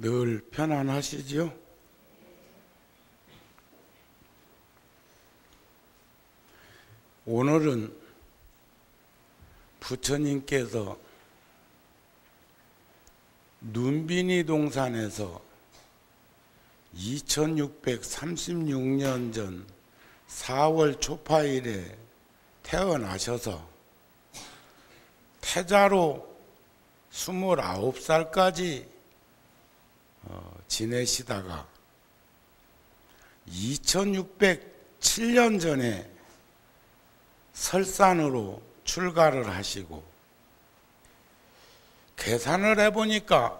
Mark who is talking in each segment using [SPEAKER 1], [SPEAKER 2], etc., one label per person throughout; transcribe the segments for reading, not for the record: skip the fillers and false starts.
[SPEAKER 1] 늘 편안하시지요? 오늘은 부처님께서 눈비니 동산에서 2636년 전 4월 초파일에 태어나셔서 태자로 29살까지 지내시다가 2607년 전에 설산으로 출가를 하시고, 계산을 해보니까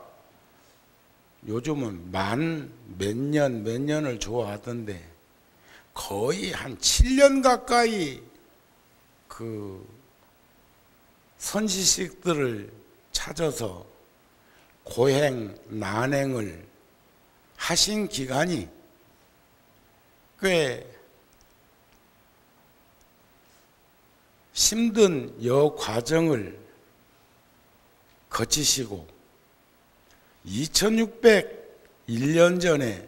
[SPEAKER 1] 요즘은 만 몇 년을 좋아하던데 거의 한 7년 가까이 그 선지식들을 찾아서 고행, 난행을 하신 기간이 꽤 힘든 과정을 거치시고 2601년 전에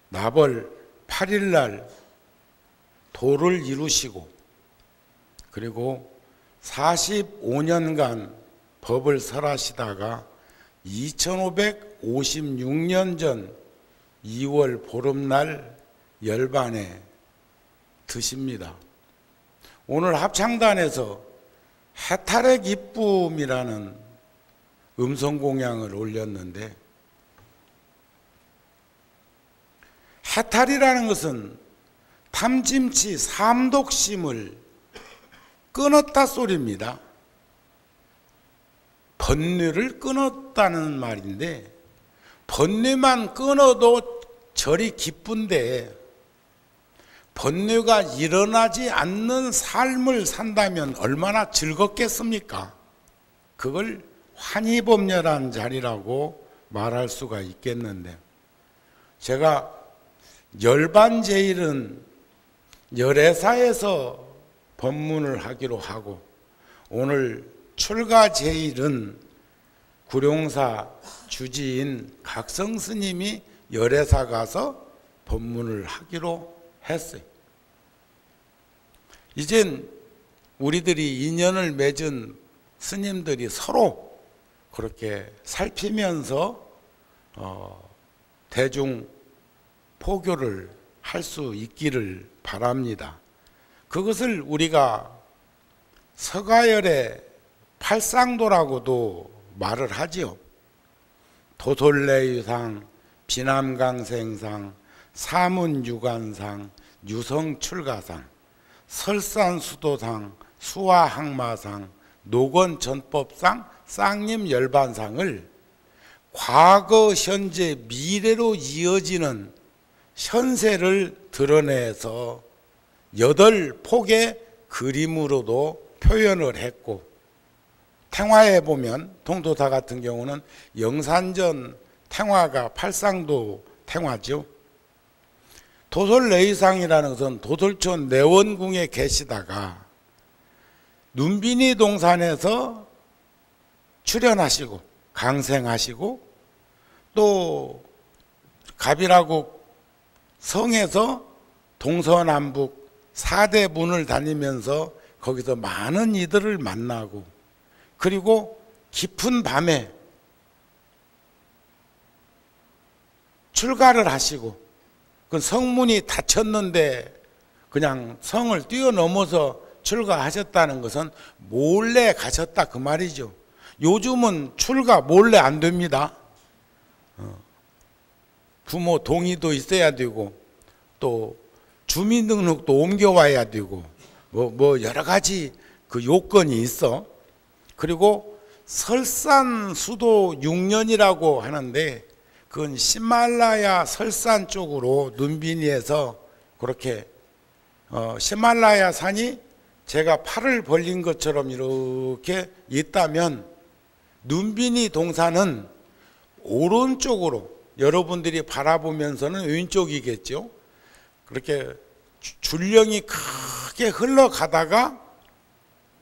[SPEAKER 1] 나벌 8일 날 도를 이루시고, 그리고 45년간 법을 설하시다가 2556년 전 2월 보름날 열반에 드십니다. 오늘 합창단에서 해탈의 기쁨이라는 음성공양을 올렸는데, 해탈이라는 것은 탐심치 삼독심을 끊었다 소리입니다. 번뇌를 끊었다는 말인데, 번뇌만 끊어도 저리 기쁜데 번뇌가 일어나지 않는 삶을 산다면 얼마나 즐겁겠습니까? 그걸 환희법녀란 자리라고 말할 수가 있겠는데, 제가 열반제일은 열애사에서 법문을 하기로 하고, 오늘 출가제일은 구룡사 주지인 각성스님이 열애사 가서 법문을 하기로 했어요. 이젠 우리들이 인연을 맺은 스님들이 서로 그렇게 살피면서 대중 포교를 할 수 있기를 바랍니다. 그것을 우리가 서가열의 팔상도라고도 말을 하지요. 도솔레유상, 비남강생상, 사문유관상, 유성출가상, 설산수도상, 수화항마상, 노건전법상, 쌍림열반상을 과거, 현재, 미래로 이어지는 현세를 드러내서 8폭의 그림으로도 표현을 했고, 탱화에 보면 동도사 같은 경우는 영산전 탱화가 팔상도 탱화죠. 도솔레이상이라는 것은 도솔촌 내원궁에 계시다가 눈비니 동산에서 출연하시고 강생하시고, 또 갑이라고 성에서 동서남북 4대 문을 다니면서 거기서 많은 이들을 만나고, 그리고 깊은 밤에 출가를 하시고, 그 성문이 닫혔는데 그냥 성을 뛰어넘어서 출가하셨다는 것은 몰래 가셨다 그 말이죠. 요즘은 출가 몰래 안 됩니다. 부모 동의도 있어야 되고, 또 주민등록도 옮겨와야 되고, 뭐 여러 가지 그 요건이 있어. 그리고 설산수도 6년이라고 하는데, 그건 히말라야 설산 쪽으로 눈비니에서 그렇게 히말라야 산이 제가 팔을 벌린 것처럼 이렇게 있다면, 눈비니 동산은 오른쪽으로 여러분들이 바라보면서는 왼쪽이겠죠. 그렇게 줄령이 크게 흘러가다가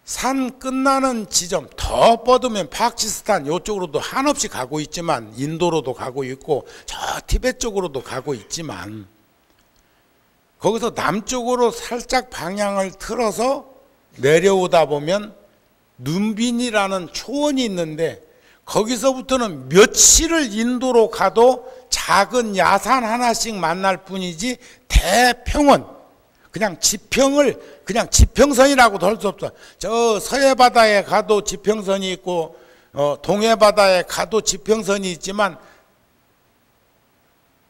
[SPEAKER 1] 산 끝나는 지점 더 뻗으면 파키스탄 이쪽으로도 한없이 가고 있지만, 인도로도 가고 있고 저 티베트 쪽으로도 가고 있지만, 거기서 남쪽으로 살짝 방향을 틀어서 내려오다 보면 눈빈이라는 초원이 있는데, 거기서부터는 며칠을 인도로 가도 작은 야산 하나씩 만날 뿐이지 대평원, 그냥 지평선이라고도 할 수 없어. 저 서해바다에 가도 지평선이 있고 동해바다에 가도 지평선이 있지만,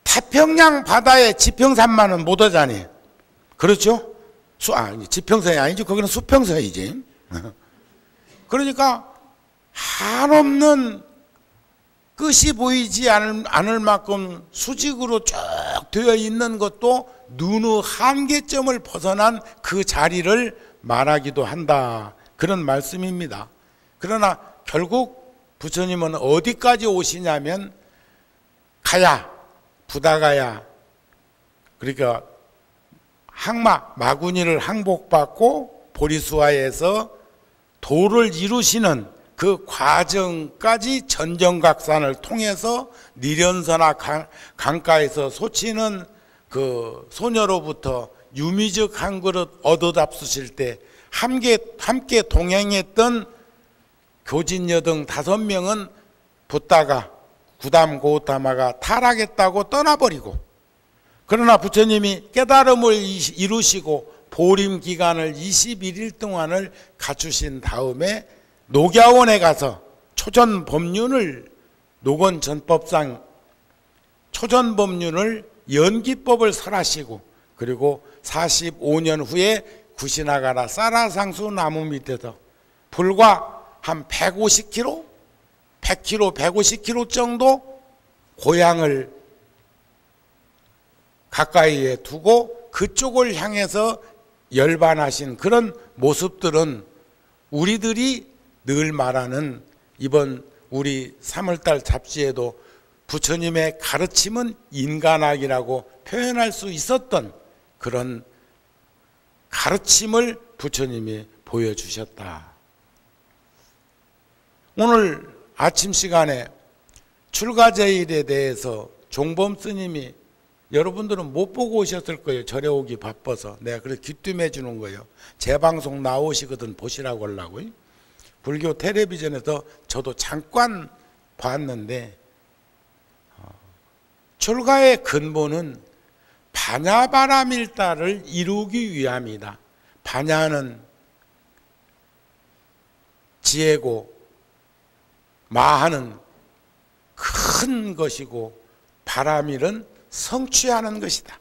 [SPEAKER 1] 태평양 바다에 지평선만은 못 오잖아요. 그렇죠? 지평선이 아니지, 거기는 수평선이지. 그러니까 한없는 끝이 보이지 않을 만큼 수직으로 쭉 되어 있는 것도 눈의 한계점을 벗어난 그 자리를 말하기도 한다, 그런 말씀입니다. 그러나 결국 부처님은 어디까지 오시냐면 가야, 부다가야, 그러니까 마구니를 항복받고 보리수화에서 도를 이루시는 그 과정까지 전정각산을 통해서 니련서나 강가에서 소치는 그 소녀로부터 유미즉 한 그릇 얻어잡수실 때 함께 동행했던 교진여등 5명은 붓다가 구담 고우타마가 타락했다고 떠나버리고, 그러나 부처님이 깨달음을 이루시고 보림 기간을 21일 동안을 갖추신 다음에 녹야원에 가서 녹원전법상 초전법륜을 연기법을 설하시고, 그리고 45년 후에 구시나가라 사라상수 나무 밑에서 불과 한 150km, 100km, 150km 정도 고향을 가까이에 두고 그쪽을 향해서 열반하신 그런 모습들은 우리들이 늘 말하는, 이번 우리 3월달 잡지에도 부처님의 가르침은 인간학이라고 표현할 수 있었던 그런 가르침을 부처님이 보여주셨다. 오늘 아침 시간에 출가제일에 대해서 종범 스님이, 여러분들은 못 보고 오셨을 거예요. 절에 오기 바빠서. 내가 그래서 귀띔해 주는 거예요. 재방송 나오시거든 보시라고 하려고요. 불교 텔레비전에서 저도 잠깐 봤는데, 출가의 근본은 반야바라밀다를 이루기 위함이다. 반야는 지혜고, 마하는 큰 것이고, 바라밀은 성취하는 것이다.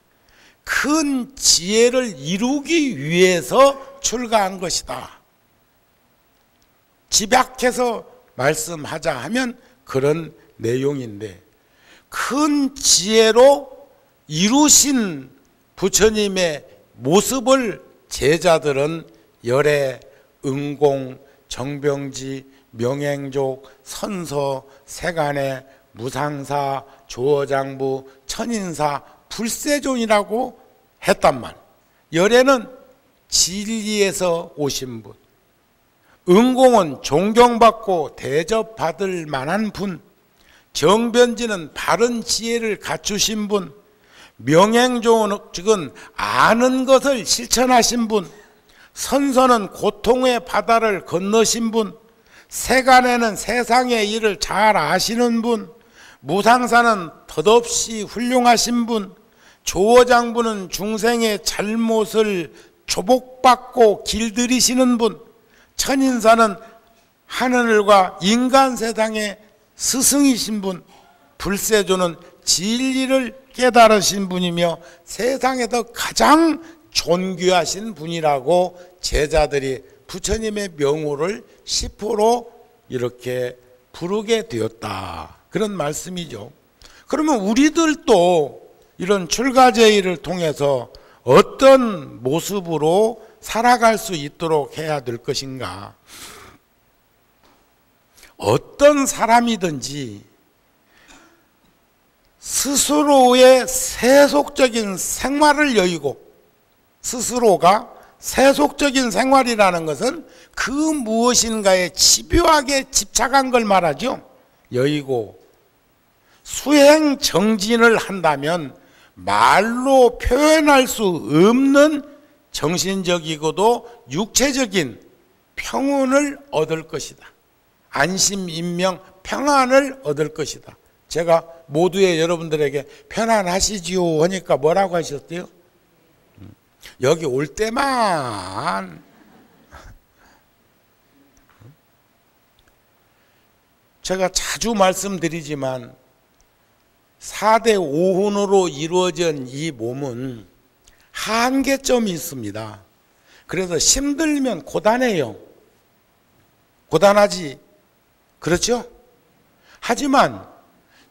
[SPEAKER 1] 큰 지혜를 이루기 위해서 출가한 것이다. 집약해서 말씀하자 하면 그런 내용인데, 큰 지혜로 이루신 부처님의 모습을 제자들은 열애, 응공, 정병지, 명행족, 선서, 세간의, 무상사, 조어장부, 천인사, 불세존이라고 했단 말. 열애는 진리에서 오신 분, 응공은 존경받고 대접받을 만한 분, 정변지는 바른 지혜를 갖추신 분, 명행조은 아는 것을 실천하신 분, 선서는 고통의 바다를 건너신 분, 세간에는 세상의 일을 잘 아시는 분, 무상사는 덧없이 훌륭하신 분, 조어장부는 중생의 잘못을 조복받고 길들이시는 분, 천인사는 하늘과 인간 세상의 스승이신 분, 불세조는 진리를 깨달으신 분이며 세상에서 가장 존귀하신 분이라고 제자들이 부처님의 명호를 10호로 이렇게 부르게 되었다, 그런 말씀이죠. 그러면 우리들도 이런 출가제의를 통해서 어떤 모습으로 살아갈 수 있도록 해야 될 것인가? 어떤 사람이든지 스스로의 세속적인 생활을 여의고, 스스로가 세속적인 생활이라는 것은 그 무엇인가에 집요하게 집착한 걸 말하죠. 여의고 수행 정진을 한다면 말로 표현할 수 없는 정신적이고도 육체적인 평온을 얻을 것이다. 안심, 인명, 평안을 얻을 것이다. 제가 모두의 여러분들에게 편안하시지요 하니까 뭐라고 하셨대요? 여기 올 때만. 제가 자주 말씀드리지만 4대 5혼으로 이루어진 이 몸은 한계점이 있습니다. 그래서 힘들면 고단해요. 고단하지. 그렇죠? 하지만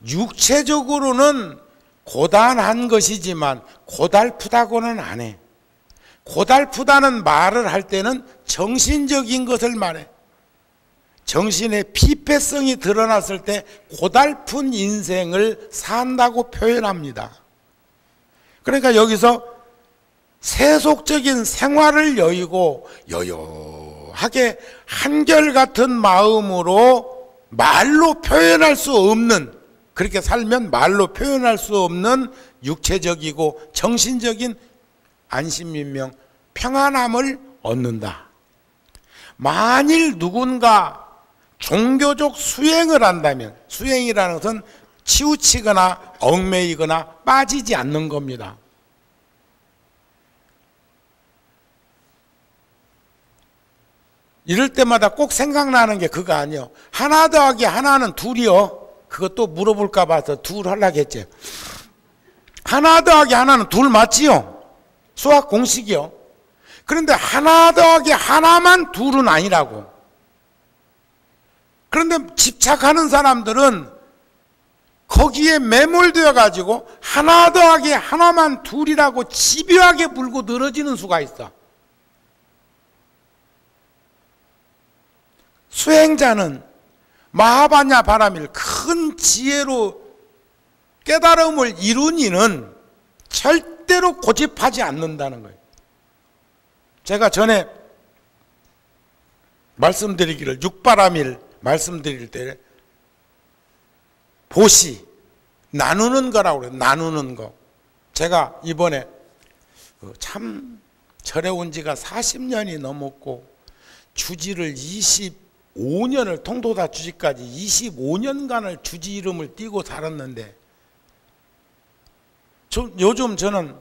[SPEAKER 1] 육체적으로는 고단한 것이지만 고달프다고는 안 해. 고달프다는 말을 할 때는 정신적인 것을 말해. 정신의 피폐성이 드러났을 때 고달픈 인생을 산다고 표현합니다. 그러니까 여기서 세속적인 생활을 여의고 여요하게 한결같은 마음으로 말로 표현할 수 없는, 그렇게 살면 말로 표현할 수 없는 육체적이고 정신적인 안심민명 평안함을 얻는다. 만일 누군가 종교적 수행을 한다면, 수행이라는 것은 치우치거나 얽매이거나 빠지지 않는 겁니다. 이럴 때마다 꼭 생각나는 게 그거 아니요. 하나 더하기 하나는 둘이요. 그것도 물어볼까 봐서 둘 하려고 했지. 하나 더하기 하나는 둘 맞지요? 수학 공식이요. 그런데 하나 더하기 하나만 둘은 아니라고. 그런데 집착하는 사람들은 거기에 매몰되어 가지고 하나 더하기 하나만 둘이라고 집요하게 물고 늘어지는 수가 있어. 수행자는 마하바냐 바라밀 큰 지혜로 깨달음을 이룬 이는 절대로 고집하지 않는다는 거예요. 제가 전에 말씀드리기를 육바라밀 말씀드릴 때 보시 나누는 거라고 그래요. 나누는 거. 제가 이번에 참 절에 온 지가 40년이 넘었고 주지를 25년을 통도사 주지까지 25년간을 주지 이름을 띄고 살았는데 요즘 저는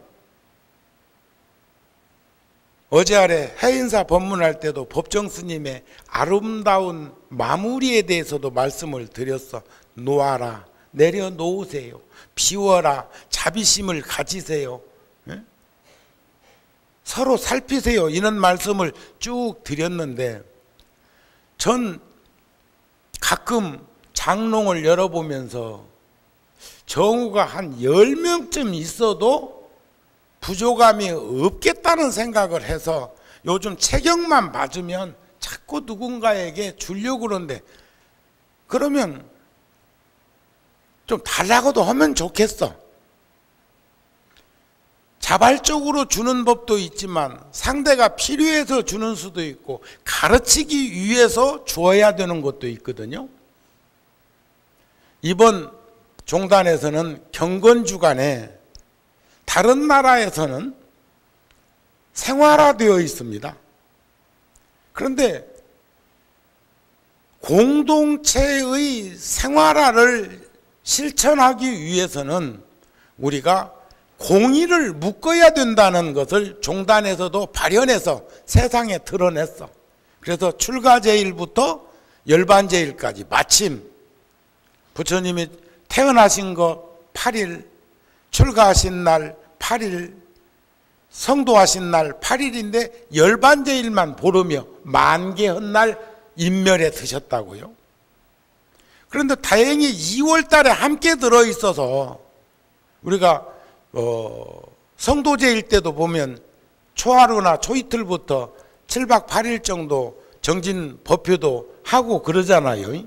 [SPEAKER 1] 어제 아래 해인사 법문할 때도 법정 스님의 아름다운 마무리에 대해서도 말씀을 드렸어. 놓아라, 내려놓으세요. 비워라, 자비심을 가지세요. 예? 서로 살피세요. 이런 말씀을 쭉 드렸는데 전 가끔 장롱을 열어보면서 정우가 한 10명쯤 있어도 부족함이 없겠다는 생각을 해서 요즘 체격만 맞으면 자꾸 누군가에게 주려고 그러는데 그러면 좀 달라고도 하면 좋겠어. 자발적으로 주는 법도 있지만 상대가 필요해서 주는 수도 있고 가르치기 위해서 주어야 되는 것도 있거든요. 이번 종단에서는 경건주간에 다른 나라에서는 생활화되어 있습니다. 그런데 공동체의 생활화를 실천하기 위해서는 우리가 공의를 묶어야 된다는 것을 종단에서도 발현해서 세상에 드러냈어. 그래서 출가제일부터 열반제일까지 마침 부처님이 태어나신 거 8일, 출가하신 날 8일, 성도하신 날 8일인데 열반제일만 보르며 만개한 날 인멸에 드셨다고요. 그런데 다행히 2월 달에 함께 들어있어서 우리가 성도제일 때도 보면 초하루나 초이틀부터 7박 8일 정도 정진 법회도 하고 그러잖아요.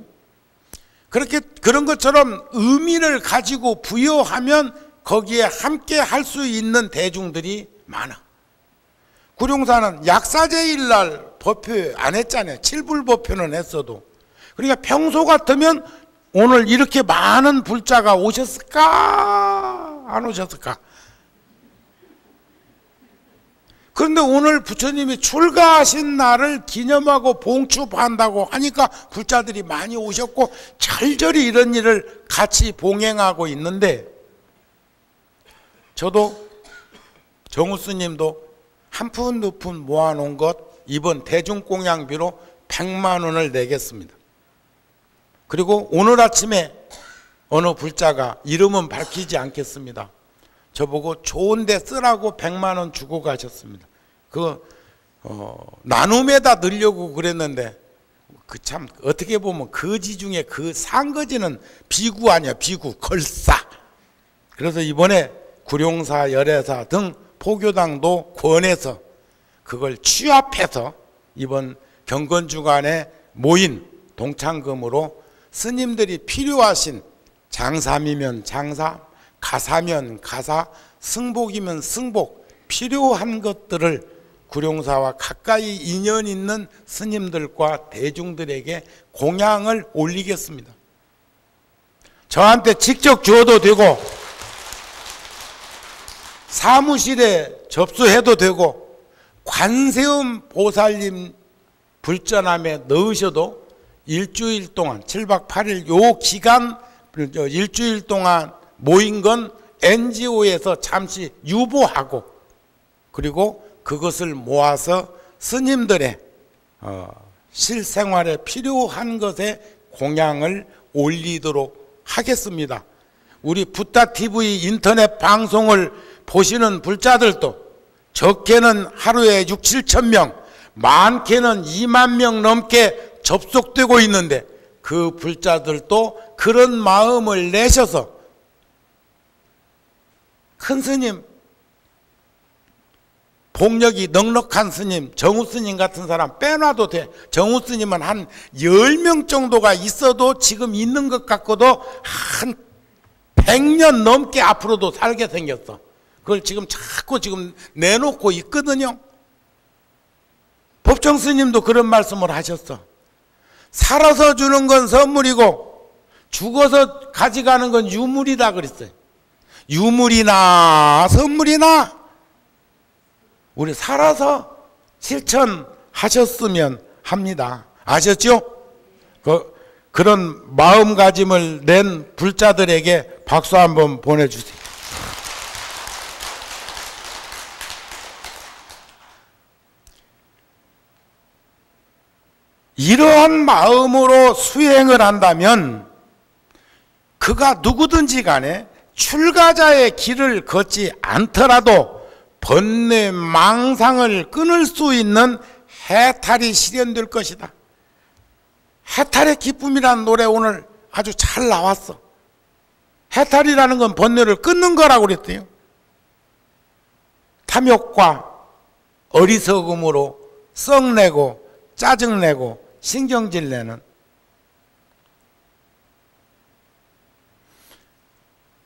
[SPEAKER 1] 그렇게 그런 것처럼 의미를 가지고 부여하면 거기에 함께 할 수 있는 대중들이 많아. 구룡사는 약사제일 날 법표 안 했잖아요. 칠불법표는 했어도. 그러니까 평소 같으면 오늘 이렇게 많은 불자가 오셨을까? 안 오셨을까? 그런데 오늘 부처님이 출가하신 날을 기념하고 봉축한다고 하니까 불자들이 많이 오셨고 절절히 이런 일을 같이 봉행하고 있는데, 저도 정우 스님도 한 푼 두 푼 모아놓은 것 이번 대중공양비로 100만 원을 내겠습니다. 그리고 오늘 아침에 어느 불자가, 이름은 밝히지 않겠습니다, 저보고 좋은 데 쓰라고 100만 원 주고 가셨습니다. 나눔에다 넣으려고 그랬는데, 참 어떻게 보면 거지 중에 그 상거지는 비구 아니야, 비구, 걸싸. 그래서 이번에 구룡사, 열애사 등 포교당도 권해서 그걸 취합해서 이번 경건주간에 모인 동창금으로 스님들이 필요하신 장삼이면 장삼, 가사면 가사, 승복이면 승복, 필요한 것들을 구룡사와 가까이 인연 있는 스님들과 대중들에게 공양을 올리겠습니다. 저한테 직접 주어도 되고 사무실에 접수해도 되고 관세음 보살님 불전함에 넣으셔도 일주일 동안 7박 8일 요 기간 일주일 동안 모인 건 NGO에서 잠시 유보하고, 그리고 그것을 모아서 스님들의 실생활에 필요한 것에 공양을 올리도록 하겠습니다. 우리 붓다TV 인터넷 방송을 보시는 불자들도 적게는 하루에 6, 7천 명, 많게는 2만 명 넘게 접속되고 있는데, 그 불자들도 그런 마음을 내셔서 큰 스님, 복력이 넉넉한 스님, 정우 스님 같은 사람 빼놔도 돼. 정우 스님은 한 10명 정도가 있어도 지금 있는 것 같고도 한 100년 넘게 앞으로도 살게 생겼어. 그걸 지금 자꾸 지금 내놓고 있거든요. 법정 스님도 그런 말씀을 하셨어. 살아서 주는 건 선물이고 죽어서 가져가는 건 유물이다 그랬어요. 유물이나 선물이나 우리 살아서 실천하셨으면 합니다. 아셨죠? 그런 마음가짐을 낸 불자들에게 박수 한번 보내주세요. 이러한 마음으로 수행을 한다면 그가 누구든지 간에 출가자의 길을 걷지 않더라도 번뇌 망상을 끊을 수 있는 해탈이 실현될 것이다. 해탈의 기쁨이라는 노래 오늘 아주 잘 나왔어. 해탈이라는 건 번뇌를 끊는 거라고 그랬대요. 탐욕과 어리석음으로 썩내고 짜증내고 신경질내는,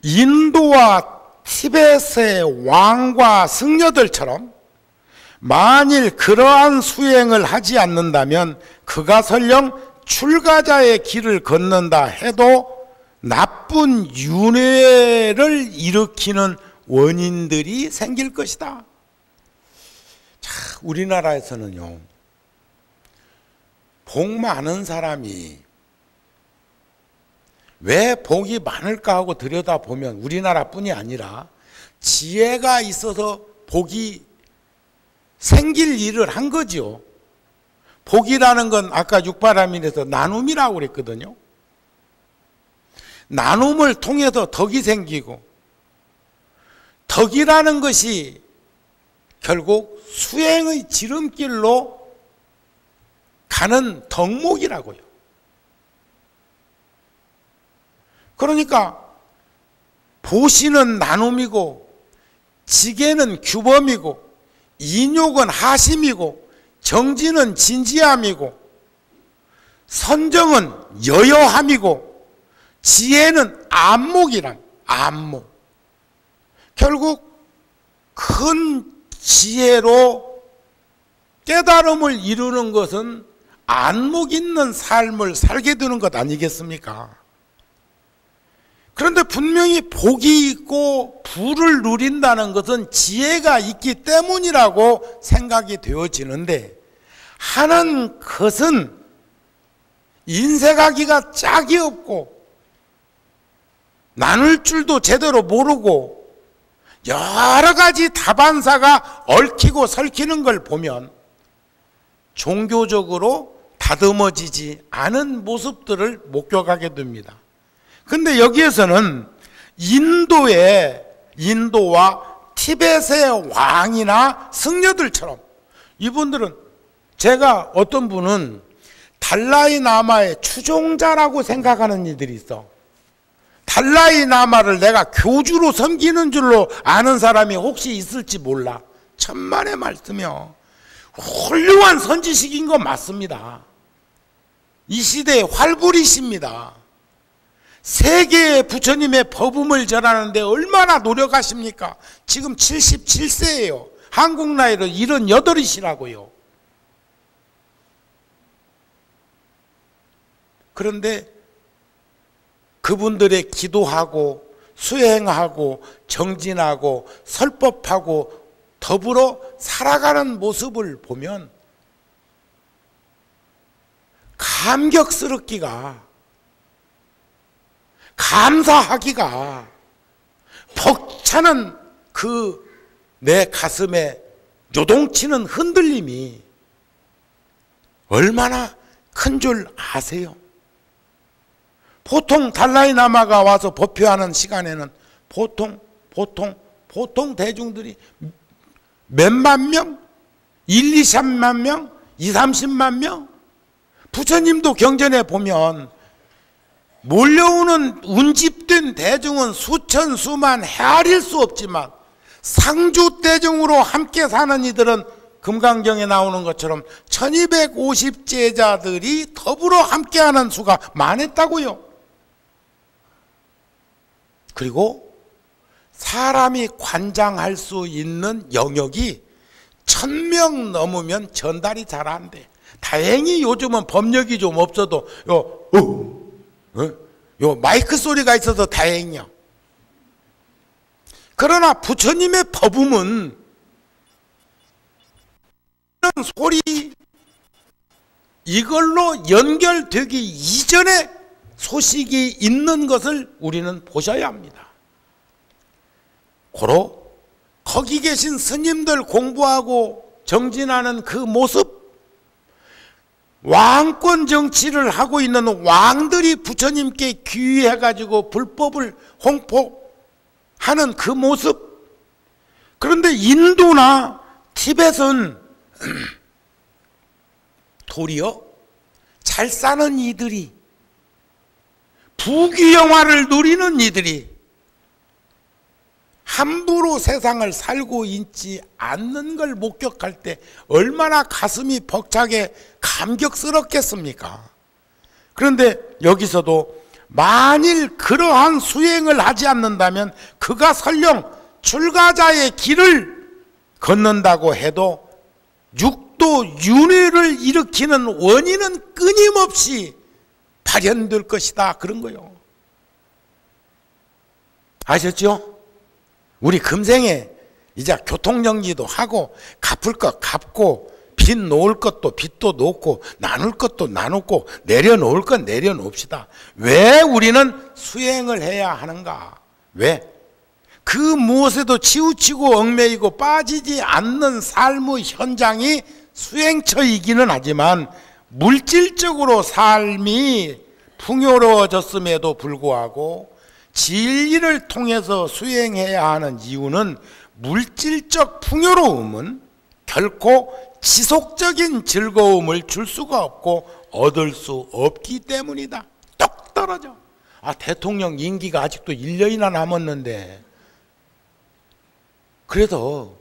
[SPEAKER 1] 인도와 티벳의 왕과 승려들처럼 만일 그러한 수행을 하지 않는다면 그가 설령 출가자의 길을 걷는다 해도 나쁜 윤회를 일으키는 원인들이 생길 것이다. 자, 우리나라에서는요, 복 많은 사람이 왜 복이 많을까 하고 들여다보면 우리나라뿐이 아니라 지혜가 있어서 복이 생길 일을 한 거죠. 복이라는 건 아까 육바라밀에서 나눔이라고 그랬거든요. 나눔을 통해서 덕이 생기고, 덕이라는 것이 결국 수행의 지름길로 가는 덕목이라고요. 그러니까 보시는 나눔이고, 지계는 규범이고, 인욕은 하심이고, 정지는 진지함이고, 선정은 여여함이고, 지혜는 안목이란, 안목. 결국 큰 지혜로 깨달음을 이루는 것은 안목 있는 삶을 살게 되는 것 아니겠습니까? 그런데 분명히 복이 있고 부를 누린다는 것은 지혜가 있기 때문이라고 생각이 되어지는데, 하는 것은 인색하기가 짝이 없고 나눌 줄도 제대로 모르고 여러 가지 다반사가 얽히고 설키는 걸 보면 종교적으로 다듬어지지 않은 모습들을 목격하게 됩니다. 근데 여기에서는 인도와 티벳의 왕이나 승려들처럼, 이분들은, 제가 어떤 분은 달라이 라마의 추종자라고 생각하는 이들이 있어. 달라이 라마를 내가 교주로 섬기는 줄로 아는 사람이 혹시 있을지 몰라. 천만의 말씀이요. 훌륭한 선지식인 거 맞습니다. 이 시대의 활구리십니다. 세계의 부처님의 법음을 전하는데 얼마나 노력하십니까? 지금 77세예요. 한국 나이로 78이시라고요. 그런데 그분들의 기도하고 수행하고 정진하고 설법하고 더불어 살아가는 모습을 보면 감사하기가 벅차는 그 내 가슴에 요동치는 흔들림이 얼마나 큰 줄 아세요? 보통 달라이 라마가 와서 법회하는 시간에는 보통 대중들이 몇만 명? 1, 2, 3만 명? 2, 30만 명? 부처님도 경전에 보면 몰려오는 운집된 대중은 수천 수만 헤아릴 수 없지만 상주 대중으로 함께 사는 이들은 금강경에 나오는 것처럼 1250제자들이 더불어 함께하는 수가 많았다고요. 그리고 사람이 관장할 수 있는 영역이 1000명 넘으면 전달이 잘 안 돼. 다행히 요즘은 법력이 좀 없어도 요 마이크 소리가 있어서 다행이야. 그러나 부처님의 법음은 이런 소리, 이걸로 연결되기 이전에 소식이 있는 것을 우리는 보셔야 합니다. 고로 거기 계신 스님들 공부하고 정진하는 그 모습, 왕권 정치를 하고 있는 왕들이 부처님께 귀의해가지고 불법을 홍보하는 그 모습. 그런데 인도나 티벳은 도리어 잘 사는 이들이, 부귀영화를 누리는 이들이 함부로 세상을 살고 있지 않는 걸 목격할 때 얼마나 가슴이 벅차게 감격스럽겠습니까? 그런데 여기서도 만일 그러한 수행을 하지 않는다면 그가 설령 출가자의 길을 걷는다고 해도 육도 윤회를 일으키는 원인은 끊임없이 발현될 것이다, 그런 거요. 아셨죠? 우리 금생에 이제 교통정리도 하고 갚을 것 갚고 빚 놓을 것도 빚도 놓고 나눌 것도 나누고 내려놓을 것 내려놓읍시다. 왜 우리는 수행을 해야 하는가? 왜? 그 무엇에도 치우치고 얽매이고 빠지지 않는 삶의 현장이 수행처이기는 하지만 물질적으로 삶이 풍요로워졌음에도 불구하고 진리를 통해서 수행해야 하는 이유는 물질적 풍요로움은 결코 지속적인 즐거움을 줄 수가 없고 얻을 수 없기 때문이다. 똑 떨어져. 대통령 임기가 아직도 1년이나 남았는데, 그래서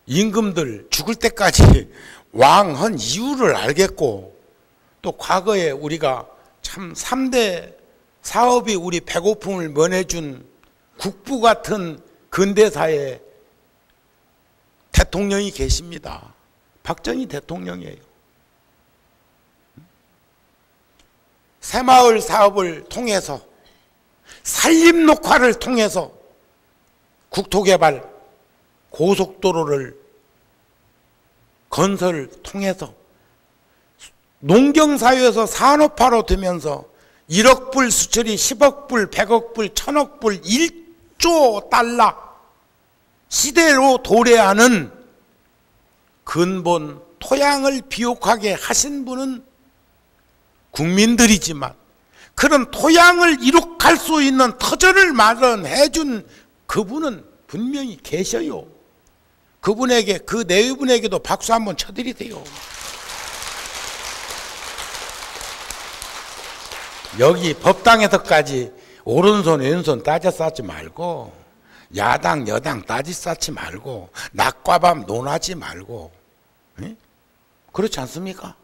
[SPEAKER 1] 임금들 죽을 때까지 왕한 이유를 알겠고, 또 과거에 우리가 참 3대 사업이 우리 배고픔을 면해준 국부 같은 근대사에 대통령이 계십니다. 박정희 대통령이에요. 새마을 사업을 통해서, 산림녹화를 통해서 국토개발, 고속도로를 건설을 통해서 농경사회에서 산업화로 되면서 1억 불 수출이 10억 불, 100억 불, 1000억 불, 1조 달러 시대로 도래하는 근본 토양을 비옥하게 하신 분은 국민들이지만, 그런 토양을 이룩할 수 있는 터전을 마련해 준 그분은 분명히 계셔요. 그분에게, 그 네 분에게도 박수 한번 쳐드리세요. 여기 법당에서까지 오른손 왼손 따져 쌓지 말고, 야당 여당 따지 쌓지 말고, 낮과 밤 논하지 말고, 에? 그렇지 않습니까?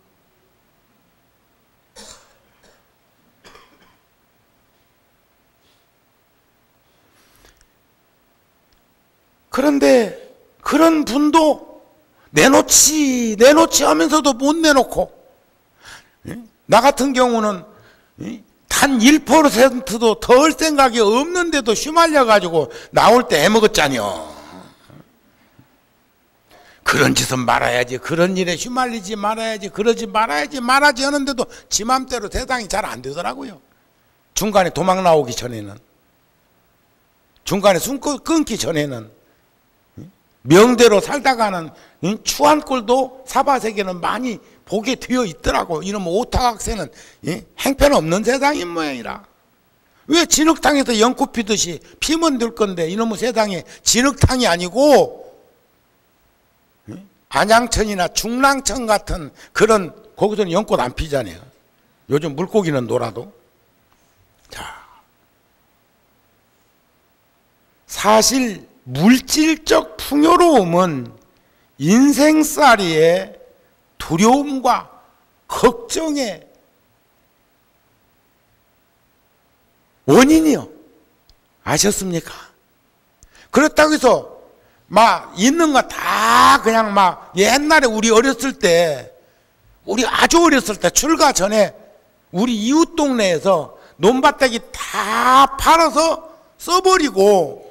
[SPEAKER 1] 그런데 그런 분도 내놓지 하면서도 못 내놓고, 나 같은 경우는 단 1%도 덜 생각이 없는데도 휘말려가지고 나올 때 해먹었잖여. 그런 짓은 말아야지, 그런 일에 휘말리지 말아야지, 그러지 말아야지 하는데도 지 맘대로 세상이 잘 안 되더라고요. 중간에 도망 나오기 전에는, 중간에 숨 끊기 전에는 명대로 살다가는 추한 꼴도 사바세계는 많이 보게 되어 있더라고. 이놈 오타각세는 행편없는 세상인 모양이라. 왜 진흙탕에서 연꽃 피듯이 피면 될 건데, 이놈의 세상에 진흙탕이 아니고 안양천이나 중랑천 같은 그런, 거기서는 연꽃 안 피잖아요. 요즘 물고기는 놀아도. 자, 사실 물질적 풍요로움은 인생살이의 두려움과 걱정의 원인이요. 아셨습니까? 그렇다고 해서 막 있는 거 다 그냥 막, 옛날에 우리 어렸을 때, 우리 아주 어렸을 때 출가 전에 우리 이웃 동네에서 논밭대기 다 팔아서 써버리고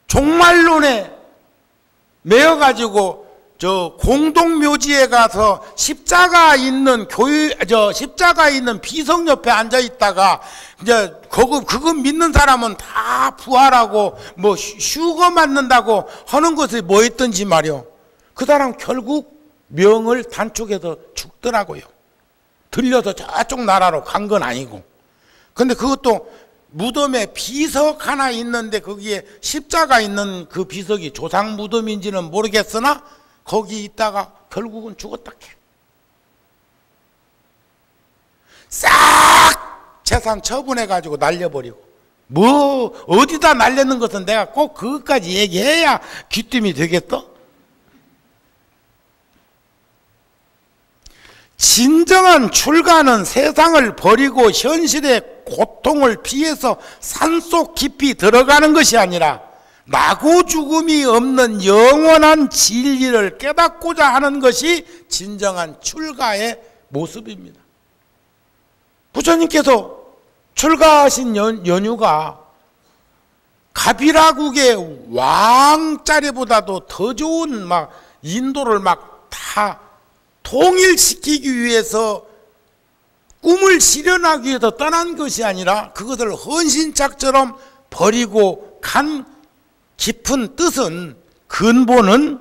[SPEAKER 1] 종말론에 매어가지고 저 공동묘지에 가서 십자가 있는 십자가 있는 비석 옆에 앉아 있다가 이제 그거 믿는 사람은 다 부활하고 뭐 휴거 맞는다고 하는 것이 뭐였던지 말이요. 그 사람 결국 명을 단축해서 죽더라고요. 들려서 저쪽 나라로 간 건 아니고. 근데 그것도 무덤에 비석 하나 있는데 거기에 십자가 있는 그 비석이 조상 무덤인지는 모르겠으나 거기 있다가 결국은 죽었다 캐. 싹 재산 처분해가지고 날려버리고, 뭐 어디다 날렸는 것은 내가 꼭 그것까지 얘기해야 귀띔이 되겠어? 진정한 출가는 세상을 버리고 현실의 고통을 피해서 산속 깊이 들어가는 것이 아니라 나고 죽음이 없는 영원한 진리를 깨닫고자 하는 것이 진정한 출가의 모습입니다. 부처님께서 출가하신 연유가 가비라국의 왕자리보다도 더 좋은 막 인도를 막 다 통일시키기 위해서, 꿈을 실현하기 위해서 떠난 것이 아니라 그것을 헌신짝처럼 버리고 간 깊은 뜻은, 근본은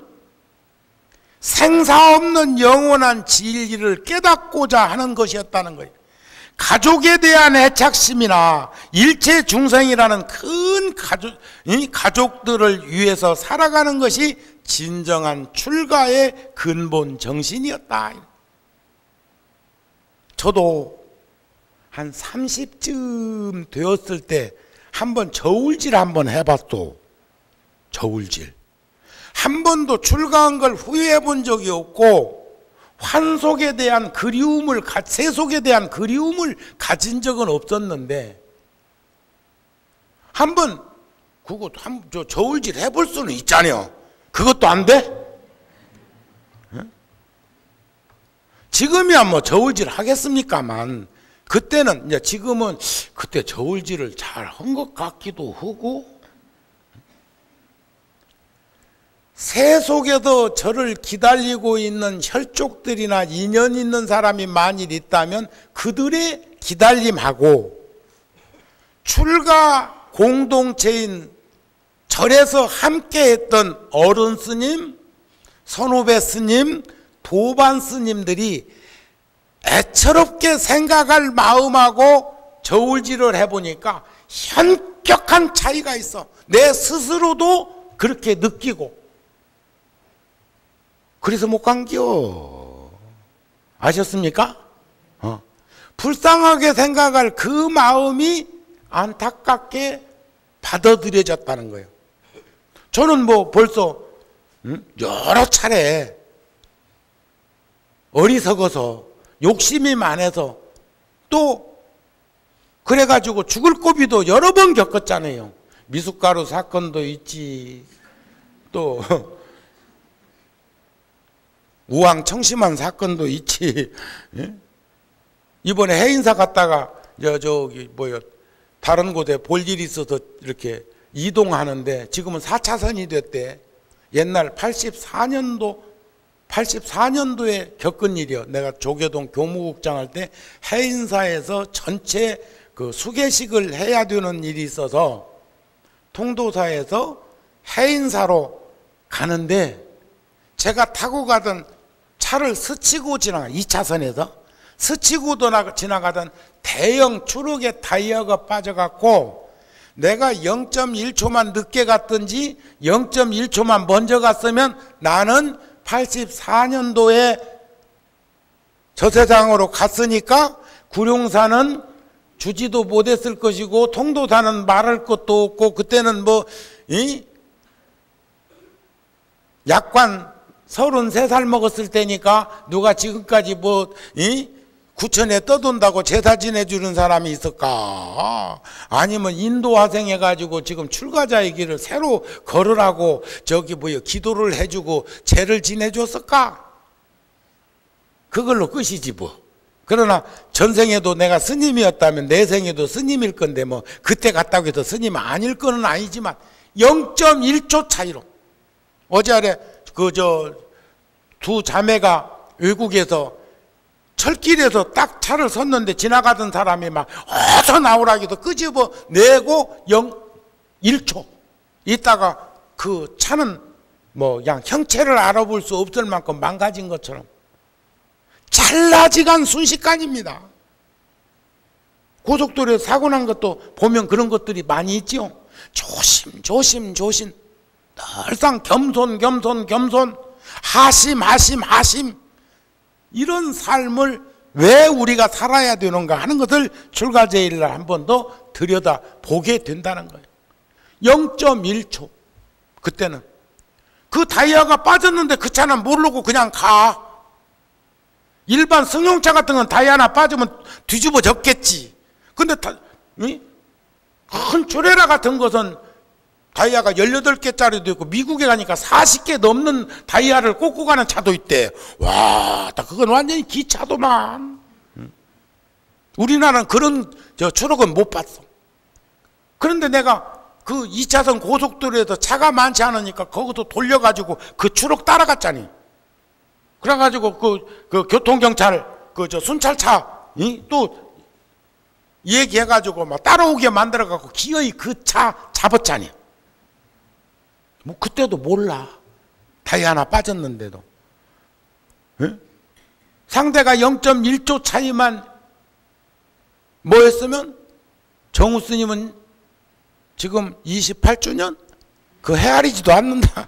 [SPEAKER 1] 생사 없는 영원한 진리를 깨닫고자 하는 것이었다는 거예요. 가족에 대한 애착심이나 일체 중생이라는 큰 가족들을 위해서 살아가는 것이 진정한 출가의 근본 정신이었다. 저도 한 30쯤 되었을 때 한번 저울질 한번 해봤어. 저울질. 한 번도 출가한 걸 후회해 본 적이 없고, 환속에 대한 그리움을, 세속에 대한 그리움을 가진 적은 없었는데, 한번 그거 저울질 해볼 수는 있잖아요. 그것도 안 돼? 지금이야 뭐 저울질 하겠습니까만, 그때는, 이제 지금은 그때 저울질을 잘 한 것 같기도 하고, 새 속에도 저를 기다리고 있는 혈족들이나 인연 있는 사람이 만일 있다면 그들의 기다림하고, 출가 공동체인 절에서 함께 했던 어른 스님, 선후배 스님, 도반 스님들이 애처롭게 생각할 마음하고 저울질을 해보니까 현격한 차이가 있어. 내 스스로도 그렇게 느끼고. 그래서 못 간겨. 아셨습니까? 불쌍하게 생각할 그 마음이 안타깝게 받아들여졌다는 거예요. 저는 뭐 벌써 여러 차례 어리석어서 욕심이 많아서 또 그래가지고 죽을 고비도 여러 번 겪었잖아요. 미숫가루 사건도 있지, 또 우왕 청심환 사건도 있지. 이번에 해인사 갔다가 저기 뭐요, 다른 곳에 볼 일이 있어서 이렇게 이동하는데 지금은 4차선이 됐대. 옛날 84년도에 겪은 일이요. 내가 조계동 교무국장 할 때 해인사에서 전체 그 수계식을 해야 되는 일이 있어서 통도사에서 해인사로 가는데, 제가 타고 가던 차를 스치고 2차선에서 스치고 지나가던 대형 트럭에 타이어가 빠져갖고, 내가 0.1초만 늦게 갔든지 0.1초만 먼저 갔으면 나는 84년도에 저 세상으로 갔으니까 구룡사는 주지도 못했을 것이고 통도사는 말할 것도 없고, 그때는 뭐 약관 33살 먹었을 때니까 누가 지금까지 뭐 구천에 떠돈다고 제사 지내주는 사람이 있을까? 아니면 인도화생해가지고 지금 출가자의 길을 새로 걸으라고 저기 뭐요 기도를 해주고 제를 지내줬을까? 그걸로 끝이지 뭐. 그러나 전생에도 내가 스님이었다면 내생에도 스님일 건데, 뭐 그때 갔다고 해서 스님 아닐 거는 아니지만 0.1초 차이로. 어제 두 자매가 외국에서 철길에서 딱 차를 섰는데 지나가던 사람이 막 어서 나오라기도 끄집어 내고 1초 있다가 그 차는 뭐 그냥 형체를 알아볼 수 없을 만큼 망가진 것처럼 찰나지간 순식간입니다. 고속도로에 사고 난 것도 보면 그런 것들이 많이 있죠. 조심 늘상 겸손 하심 이런 삶을 왜 우리가 살아야 되는가 하는 것을 출가제일날 한 번 더 들여다 보게 된다는 거예요. 0.1초. 그때는 그 다이아가 빠졌는데 그 차는 모르고 그냥 가. 일반 승용차 같은 건 다이아 하나 빠지면 뒤집어졌겠지. 근데 큰 트레라 같은 것은 다이아가 18개짜리도 있고, 미국에 가니까 40개 넘는 다이아를 꽂고 가는 차도 있대. 와, 그건 완전히 기차도만. 우리나라는 그런 트럭은 못 봤어. 그런데 내가 그 2차선 고속도로에서 차가 많지 않으니까 거기서 돌려가지고 그 트럭 따라갔잖니. 그래가지고 그 교통경찰 순찰차 또 얘기해가지고 막 따라오게 만들어갖고 기어이 그 차 잡았잖니. 뭐 그때도 몰라. 다이아 하나 빠졌는데도. 에? 상대가 0.1초 차이만 뭐였으면 정우 스님은 지금 28주년? 그 헤아리지도 않는다.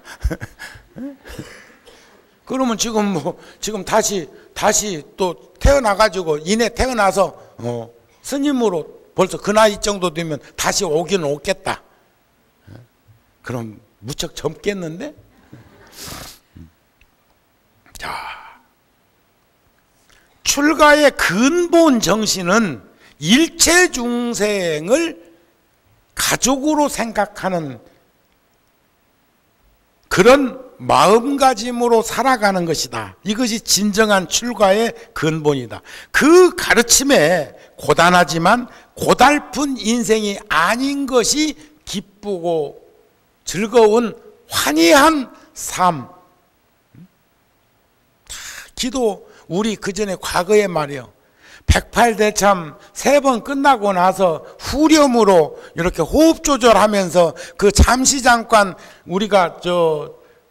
[SPEAKER 1] 그러면 지금 다시 또 태어나가지고 이내 태어나서 스님으로 벌써 그 나이 정도 되면 다시 오기는 오겠다. 그럼 무척 젊겠는데? 자, 출가의 근본 정신은 일체 중생을 가족으로 생각하는 그런 마음가짐으로 살아가는 것이다. 이것이 진정한 출가의 근본이다. 그 가르침에 고단하지만 고달픈 인생이 아닌 것이 기쁘고 즐거운 환희한 삶. 기도 우리 그전에 과거에 말이요. 108대참 3번 끝나고 나서 후렴으로 이렇게 호흡 조절하면서 그 잠시 잠깐 우리가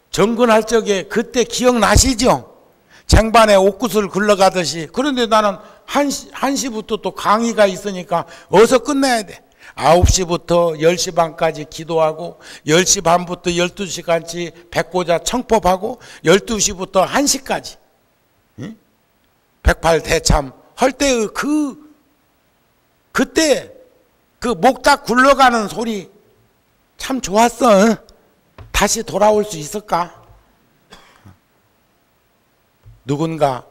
[SPEAKER 1] 정근할 적에 그때 기억나시죠? 쟁반에 옥구슬 굴러가듯이. 그런데 나는 1시부터 또 강의가 있으니까 어서 끝내야 돼. 9시부터 10시 반까지 기도하고 10시 반부터 12시까지 백고자 청법하고 12시부터 1시까지 108대참 할 때 그때 그 목닥 굴러가는 소리 참 좋았어. 다시 돌아올 수 있을까? 누군가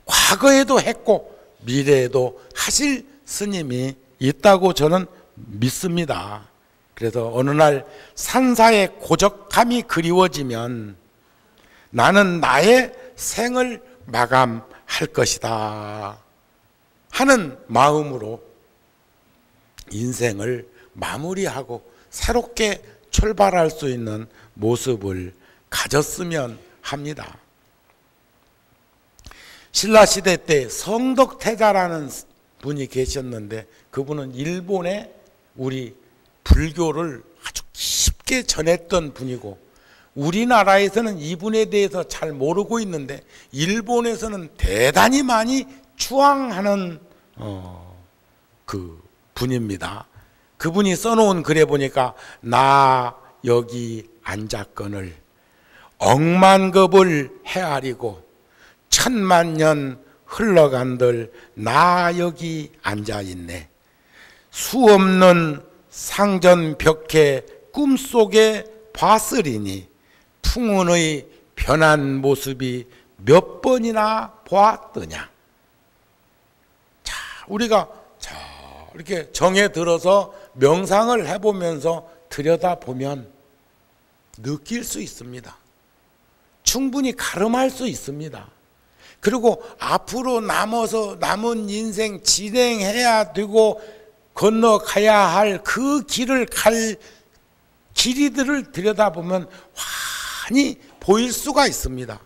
[SPEAKER 1] 과거에도 했고 미래에도 하실 스님이 있다고 저는 믿습니다. 그래서 어느 날 산사의 고적함이 그리워지면 나는 나의 생을 마감할 것이다 하는 마음으로 인생을 마무리하고 새롭게 출발할 수 있는 모습을 가졌으면 합니다. 신라시대 때 성덕태자라는 분이 계셨는데 그분은 일본에 우리 불교를 아주 깊게 전했던 분이고 우리나라에서는 이분에 대해서 잘 모르고 있는데 일본에서는 대단히 많이 추앙하는 그 분입니다. 그분이 써놓은 글에 보니까 나 여기 앉았거늘 억만급을 헤아리고 천만년 흘러간들 나 여기 앉아있네. 수없는 상전벽해 꿈속에 봤으리니 풍운의 변한 모습이 몇 번이나 보았더냐. 자, 우리가 이렇게 정에 들어서 명상을 해보면서 들여다보면 느낄 수 있습니다. 충분히 가름할 수 있습니다. 그리고 앞으로 남은 인생 진행해야 되고 건너가야 할 그 길을 갈 길이들을 들여다보면 환히 보일 수가 있습니다.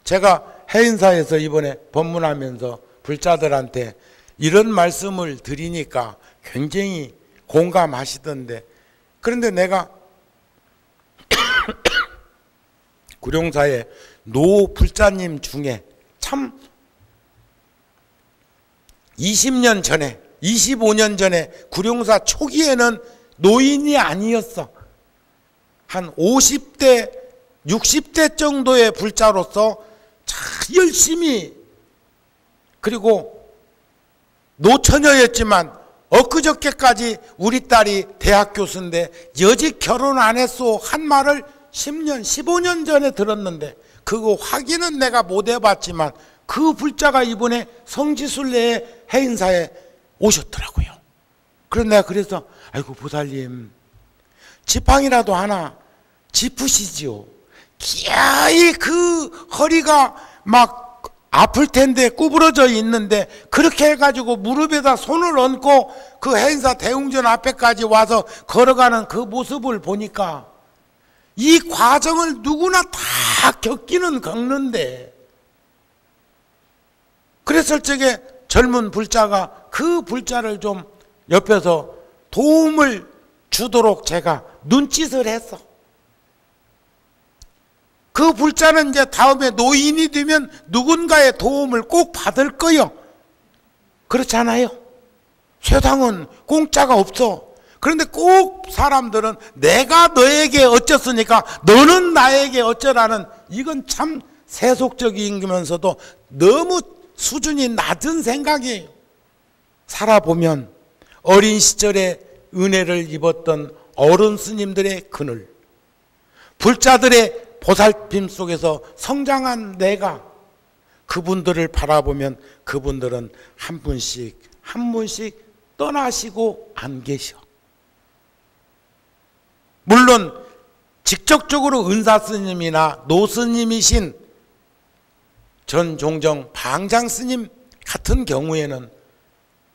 [SPEAKER 1] 제가 해인사에서 이번에 법문하면서 불자들한테 이런 말씀을 드리니까 굉장히 공감하시던데, 그런데 내가 구룡사의 노 불자님 중에 참 20년 전에 25년 전에 구룡사 초기에는 노인이 아니었어. 한 50대 60대 정도의 불자로서 참 열심히, 그리고 노처녀였지만 엊그저께까지 우리 딸이 대학 교수인데 여직 결혼 안 했소 한 말을 10년 15년 전에 들었는데 그거 확인은 내가 못 해봤지만 그 불자가 이번에 성지순례의 해인사에 오셨더라고요. 그래서 내가 그래서 아이고 보살님 지팡이라도 하나 짚으시지요. 기아이 그 허리가 막 아플 텐데 구부러져 있는데 그렇게 해가지고 무릎에다 손을 얹고 그 해인사 대웅전 앞에까지 와서 걸어가는 그 모습을 보니까 이 과정을 누구나 다 겪는데, 그랬을 적에 젊은 불자가 그 불자를 좀 옆에서 도움을 주도록 제가 눈짓을 했어. 그 불자는 이제 다음에 노인이 되면 누군가의 도움을 꼭 받을 거요. 그렇잖아요. 세상은 공짜가 없어. 그런데 꼭 사람들은 내가 너에게 어쩌으니까 너는 나에게 어쩌라는, 이건 참 세속적이면서도 너무 수준이 낮은 생각이에요. 살아보면 어린 시절에 은혜를 입었던 어른 스님들의 그늘, 불자들의 보살핌 속에서 성장한 내가, 그분들을 바라보면 그분들은 한 분씩 한 분씩 떠나시고 안 계셔. 물론 직접적으로 은사스님이나 노스님이신 전종정 방장스님 같은 경우에는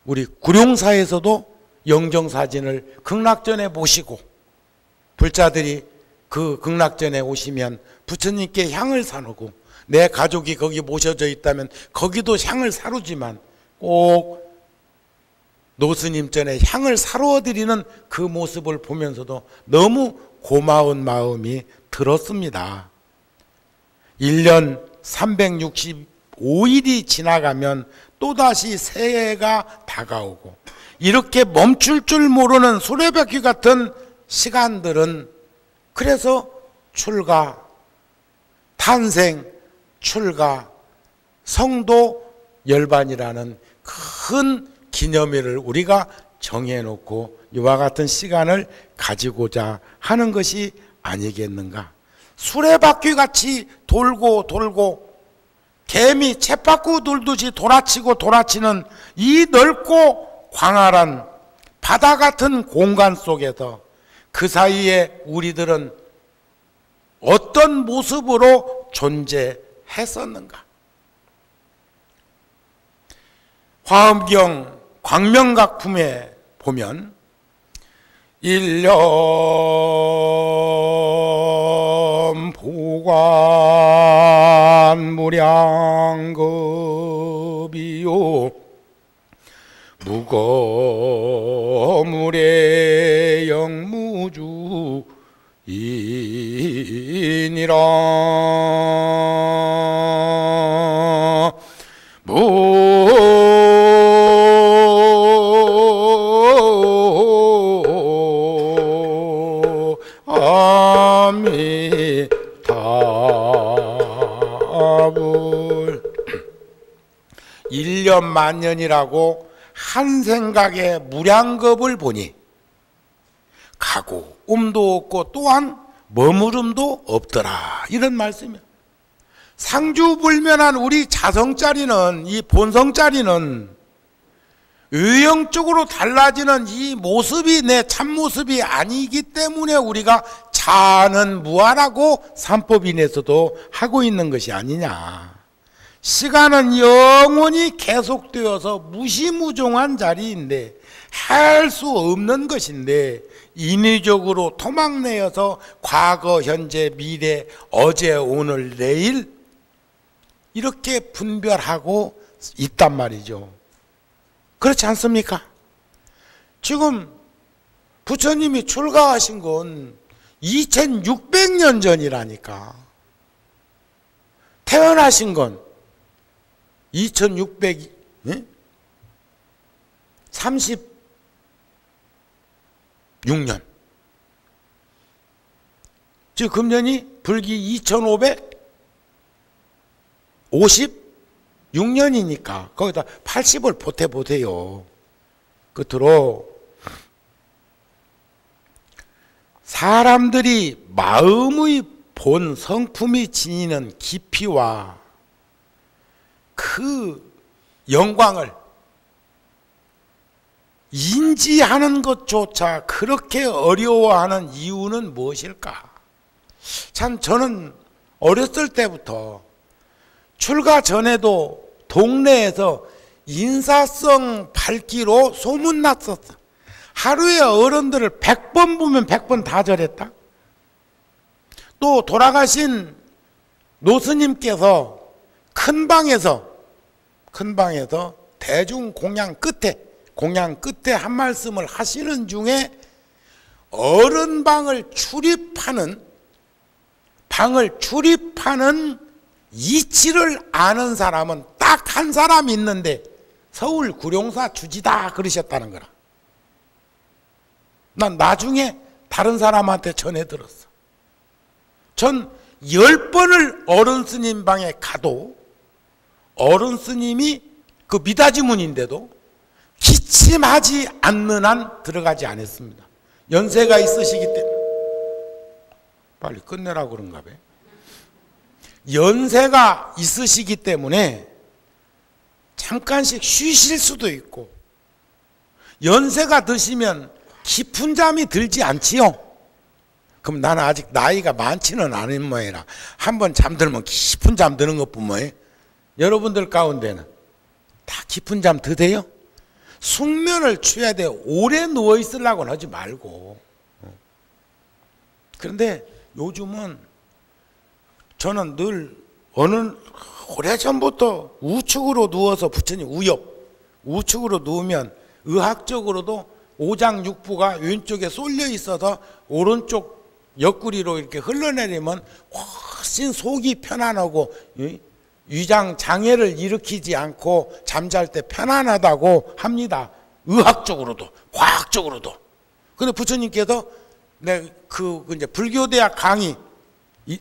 [SPEAKER 1] 우리 구룡사에서도 영정사진을 극락전에 모시고 불자들이 그 극락전에 오시면 부처님께 향을 사르고, 내 가족이 거기 모셔져 있다면 거기도 향을 사르지만 꼭 노스님 전에 향을 사루어 드리는 그 모습을 보면서도 너무 고마운 마음이 들었습니다. 1년 365일이 지나가면 또다시 새해가 다가오고, 이렇게 멈출 줄 모르는 수레바퀴 같은 시간들은 그래서 출가, 탄생, 출가, 성도 열반이라는 큰 기념일을 우리가 정해놓고 이와 같은 시간을 가지고자 하는 것이 아니겠는가. 수레바퀴 같이 돌고 돌고 개미 쳇바퀴 돌듯이 돌아치고 돌아치는 이 넓고 광활한 바다 같은 공간 속에서 그 사이에 우리들은 어떤 모습으로 존재했었는가. 화엄경 광명각품에 보면 일념 보관 무량겁이요 무거물의 영무주 이니라 아미타불. 일념만년이라고 한 생각에 무량겁을 보니 가고 움도 없고 또한 머무름도 없더라, 이런 말씀이야. 상주불면한 우리 자성짜리는, 이 본성짜리는 의형적으로 달라지는 이 모습이 내 참모습이 아니기 때문에 우리가 자는 무아라고 삼법인에서도 하고 있는 것이 아니냐. 시간은 영원히 계속되어서 무시무종한 자리인데, 할 수 없는 것인데, 인위적으로 토막내어서 과거, 현재, 미래, 어제, 오늘, 내일 이렇게 분별하고 있단 말이죠. 그렇지 않습니까? 지금 부처님이 출가하신 건 2600년 전이라니까. 태어나신 건 2636년. 즉 금년이 불기 2556년이니까 거기다 80을 보태보세요. 끝으로 사람들이 마음의 본 성품이 지니는 깊이와 그 영광을 인지하는 것조차 그렇게 어려워하는 이유는 무엇일까? 참 저는 어렸을 때부터 출가 전에도 동네에서 인사성 밝기로 소문났었어. 하루에 어른들을 100번 보면 100번 다 절했다. 또 돌아가신 노스님께서 큰 방에서 대중 공양 끝에 한 말씀을 하시는 중에 어른방을 출입하는 이치를 아는 사람은 딱 한 사람 있는데 서울 구룡사 주지다 그러셨다는 거라. 난 나중에 다른 사람한테 전해 들었어. 전 10번을 어른 스님 방에 가도 어른 스님이 그 미다지문인데도 기침하지 않는 한 들어가지 않았습니다. 연세가 있으시기 때문에. 빨리 끝내라고 그런가 봐. 연세가 있으시기 때문에 잠깐씩 쉬실 수도 있고, 연세가 드시면 깊은 잠이 들지 않지요. 그럼 나는 아직 나이가 많지는 않은 모양이라 한번 잠들면 깊은 잠 드는 것뿐만. 여러분들 가운데는 다 깊은 잠 드세요? 숙면을 취해야 돼. 오래 누워 있으려고는 하지 말고. 그런데 요즘은 저는 늘 오래전부터 우측으로 누워서 부처님 우측으로 누우면 의학적으로도 오장육부가 왼쪽에 쏠려 있어서 오른쪽 옆구리로 이렇게 흘러내리면 훨씬 속이 편안하고 위장 장애를 일으키지 않고 잠잘 때 편안하다고 합니다. 의학적으로도 과학적으로도. 근데 부처님께서 이제 불교대학 강의,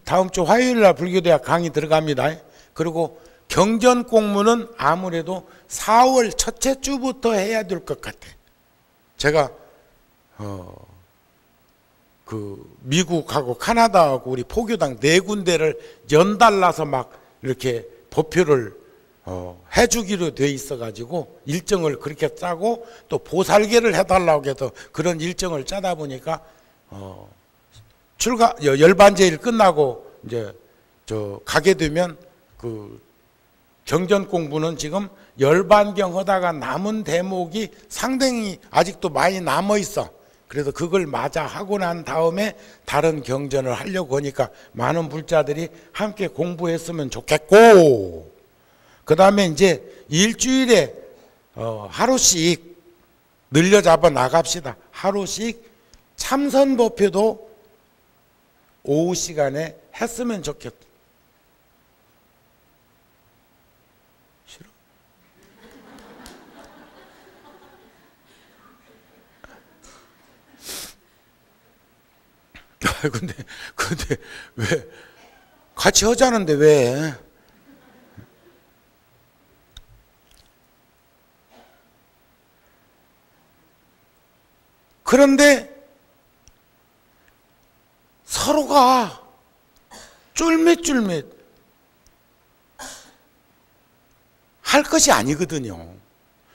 [SPEAKER 1] 다음 주 화요일 날 불교대학 강의 들어갑니다. 그리고 경전 공부는 아무래도 4월 첫째 주부터 해야 될 것 같아. 제가 미국하고 카나다하고 우리 포교당 4군데를 연달라서 막 이렇게 법표를 해주기로 돼 있어가지고 일정을 그렇게 짜고 또 보살계를 해달라고 해서 그런 일정을 짜다 보니까 열반제일 끝나고 이제 가게 되면 그 경전 공부는 지금 열반경 하다가 남은 대목이 상당히 아직도 많이 남아 있어. 그래서 그걸 마저 하고 난 다음에 다른 경전을 하려고 하니까 많은 불자들이 함께 공부했으면 좋겠고, 그 다음에 이제 일주일에 하루씩 늘려잡아 나갑시다. 하루씩 참선법회도 오후 시간에 했으면 좋겠다. 싫어? 근데 왜 같이 하자는데 왜? 그런데 서로가 쫄깃쫄깃 할 것이 아니거든요.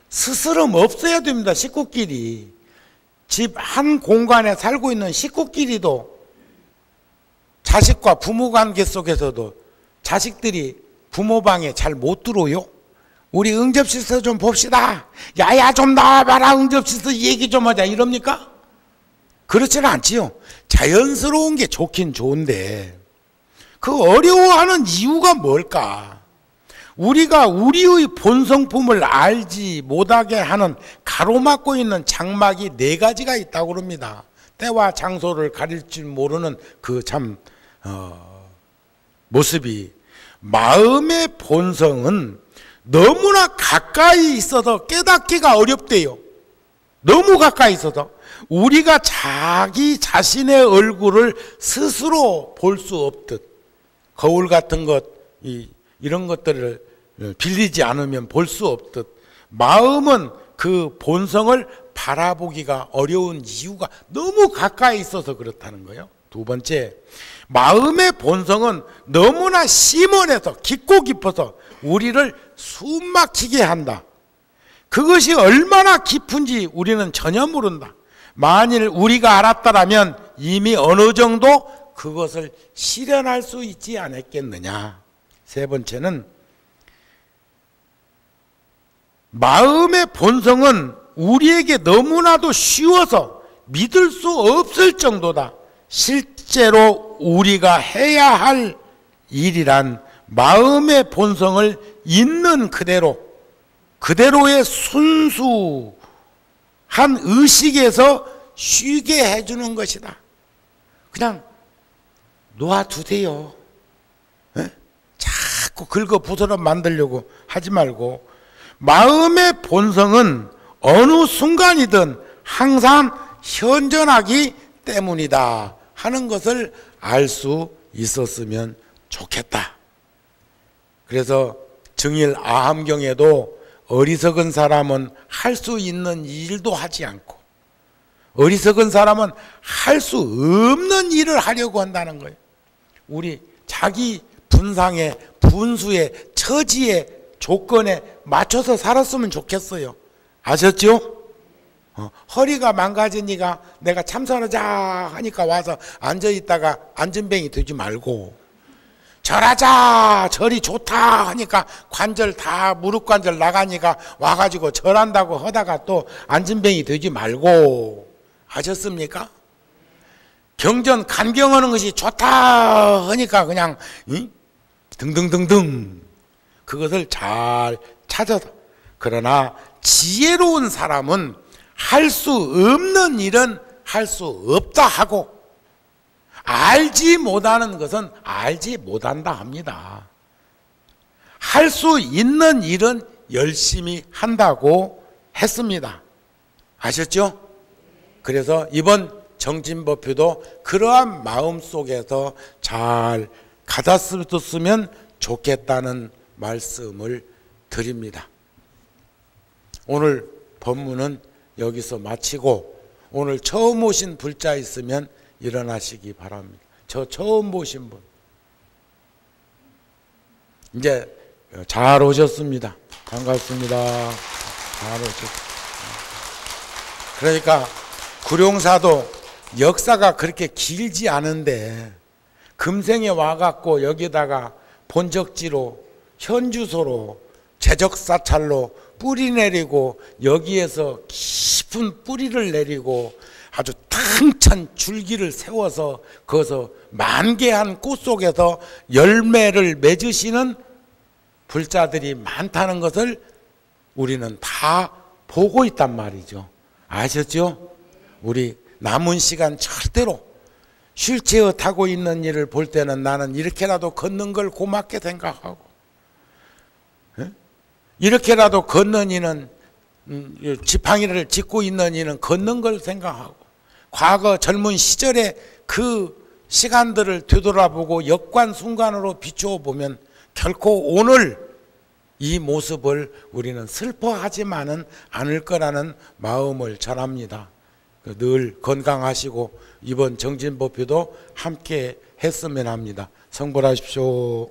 [SPEAKER 1] 스스럼 없어야 됩니다. 식구끼리. 집 한 공간에 살고 있는 식구끼리도 자식과 부모 관계 속에서도 자식들이 부모 방에 잘 못 들어오요. 우리 응접실서 좀 봅시다. 야야 좀 나와봐라. 응접실서 얘기 좀 하자. 이럽니까? 그렇지는 않지요. 자연스러운 게 좋긴 좋은데 그 어려워하는 이유가 뭘까? 우리가 우리의 본성품을 알지 못하게 하는 가로막고 있는 장막이 4가지가 있다고 그럽니다. 때와 장소를 가릴 줄 모르는 그 모습이, 마음의 본성은 너무나 가까이 있어서 깨닫기가 어렵대요. 너무 가까이 있어서 우리가 자기 자신의 얼굴을 스스로 볼 수 없듯, 거울 같은 것 이런 것들을 빌리지 않으면 볼 수 없듯 마음은 그 본성을 바라보기가 어려운 이유가 너무 가까이 있어서 그렇다는 거예요. 2번째, 마음의 본성은 너무나 심원해서 깊고 깊어서 우리를 숨막히게 한다. 그것이 얼마나 깊은지 우리는 전혀 모른다. 만일 우리가 알았다라면 이미 어느 정도 그것을 실현할 수 있지 않았겠느냐. 3번째는 마음의 본성은 우리에게 너무나도 쉬워서 믿을 수 없을 정도다. 실제로 우리가 해야 할 일이란 마음의 본성을 있는 그대로의 순수한 의식에서 쉬게 해주는 것이다. 그냥 놓아두세요. 자꾸 긁어 부스러 만들려고 하지 말고, 마음의 본성은 어느 순간이든 항상 현존하기 때문이다 하는 것을 알 수 있었으면 좋겠다. 그래서 증일 아함경에도 어리석은 사람은 할 수 있는 일도 하지 않고 어리석은 사람은 할 수 없는 일을 하려고 한다는 거예요. 우리 자기 분상에, 분수에, 처지에, 조건에 맞춰서 살았으면 좋겠어요. 아셨죠? 허리가 망가지니까 내가 참선하자 하니까 와서 앉아있다가 앉은뱅이 되지 말고, 절하자, 절이 좋다 하니까 관절 다 무릎 관절 나가니까 와가지고 절한다고 하다가 또 앉은뱅이 되지 말고, 아셨습니까? 경전 간경하는 것이 좋다 하니까 그냥 등등등등 그것을 잘 찾아서. 그러나 지혜로운 사람은 할 수 없는 일은 할 수 없다 하고, 알지 못하는 것은 알지 못한다 합니다. 할 수 있는 일은 열심히 한다고 했습니다. 아셨죠? 그래서 이번 정진법표도 그러한 마음 속에서 잘 가다쓰면 좋겠다는 말씀을 드립니다. 오늘 법문은 여기서 마치고, 오늘 처음 오신 불자 있으면 일어나시기 바랍니다. 저 처음 보신 분 이제 잘 오셨습니다. 반갑습니다. 잘 오셨습니다. 그러니까 구룡사도 역사가 그렇게 길지 않은데 금생에 와갖고 여기다가 본적지로 현주소로 제적사찰로 뿌리 내리고 여기에서 깊은 뿌리를 내리고 아주 탕찬 줄기를 세워서 거기서 만개한 꽃 속에서 열매를 맺으시는 불자들이 많다는 것을 우리는 다 보고 있단 말이죠. 아셨죠? 우리 남은 시간 절대로 휠체어 타고 있는 일을 볼 때는 나는 이렇게라도 걷는 걸 고맙게 생각하고, 이렇게라도 걷는 이는 지팡이를 짚고 있는 이는 걷는 걸 생각하고, 과거 젊은 시절의 그 시간들을 되돌아보고 역관순간으로 비추어 보면 결코 오늘 이 모습을 우리는 슬퍼하지만은 않을 거라는 마음을 전합니다. 늘 건강하시고 이번 정진법회도 함께 했으면 합니다. 성불하십시오.